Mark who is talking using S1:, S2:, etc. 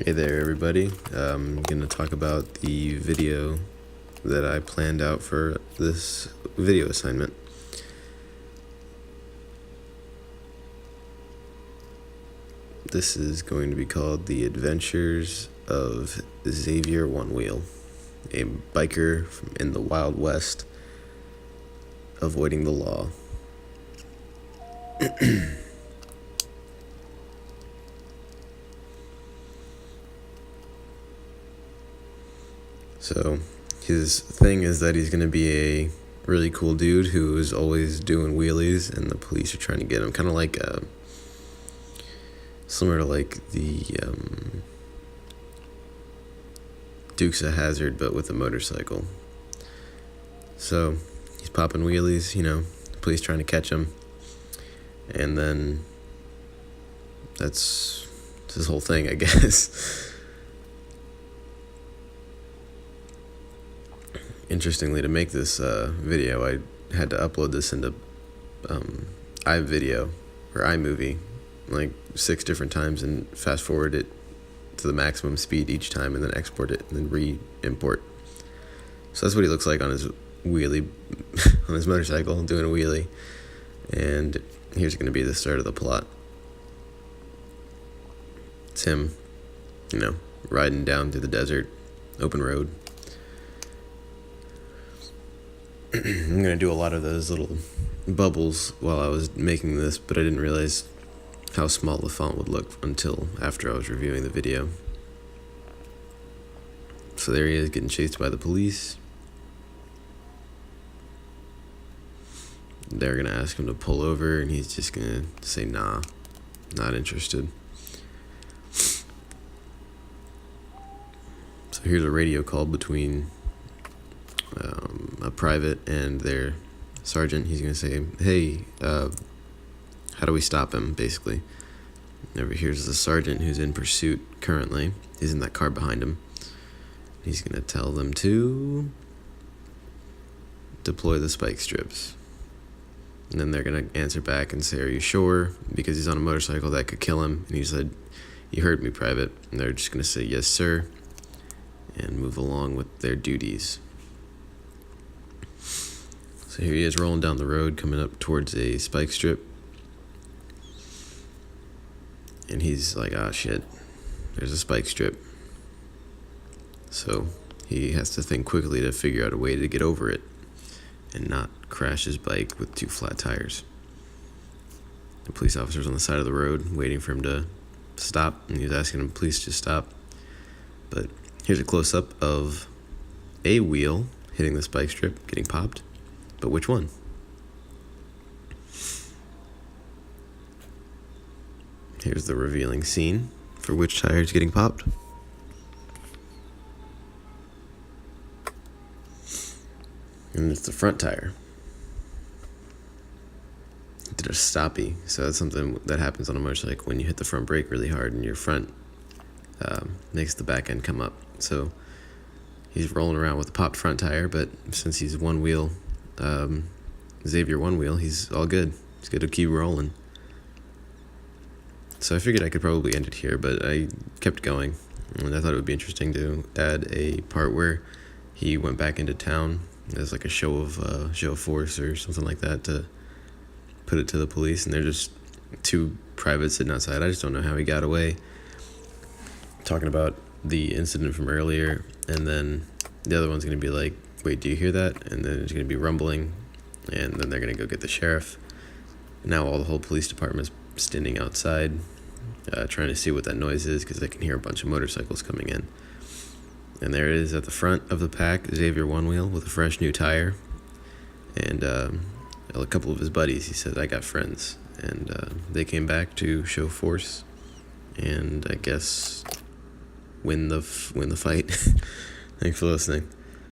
S1: Hey there, everybody. I'm going to talk about the video that I planned out for this video assignment. This is going to be called The Adventures of Xavier One Wheel, a biker in the Wild West, avoiding the law. So his thing is that he's going to be a really cool dude who is always doing wheelies, and the police are trying to get him. Kind of like similar to like the Dukes of Hazzard, but with a motorcycle. So he's popping wheelies, the police trying to catch him, and then that's his whole thing, I guess. Interestingly, to make this video, I had to upload this into iVideo or iMovie like 6 different times and fast forward it to the maximum speed each time and then export it and then re-import. So that's what he looks like on his wheelie, on his motorcycle, doing a wheelie. And here's going to be the start of the plot. It's him, riding down through the desert, open road. I'm going to do a lot of those little bubbles while I was making this, but I didn't realize how small the font would look until after I was reviewing the video. So there he is, getting chased by the police. They're going to ask him to pull over, and he's just going to say, nah, not interested. So here's a radio call between a private and their sergeant. He's going to say, hey, how do we stop him, basically. Over here's the sergeant who's in pursuit currently. He's in that car behind him. He's going to tell them to deploy the spike strips. And then they're going to answer back and say, are you sure? Because he's on a motorcycle that could kill him. And he said, you heard me, private. And they're just going to say, yes, sir, and move along with their duties. So here he is rolling down the road, coming up towards a spike strip. And he's like, ah, shit, there's a spike strip. So he has to think quickly to figure out a way to get over it and not crash his bike with 2 flat tires. The police officer's on the side of the road waiting for him to stop, and he's asking him, please just stop. But here's a close-up of a wheel hitting the spike strip, getting popped. But which one? Here's the revealing scene for which tire is getting popped. And it's the front tire. It did a stoppie, so that's something that happens on a motorcycle when you hit the front brake really hard and your front makes the back end come up. So he's rolling around with a popped front tire, but since he's one wheel, Xavier One Wheel, he's all good. He's good to keep rolling. So I figured I could probably end it here, but I kept going, and I thought it would be interesting to add a part where he went back into town as like a show of force or something like that to put it to the police, and they're just 2 privates sitting outside. I just don't know how he got away. Talking about the incident from earlier, and then the other one's going to be like, wait, do you hear that? And then there's going to be rumbling, and then they're going to go get the sheriff. Now the whole police department's standing outside trying to see what that noise is because they can hear a bunch of motorcycles coming in. And there it is at the front of the pack, Xavier One Wheel with a fresh new tire. And a couple of his buddies, he said, I got friends. And they came back to show force and I guess win the fight. Thanks for listening.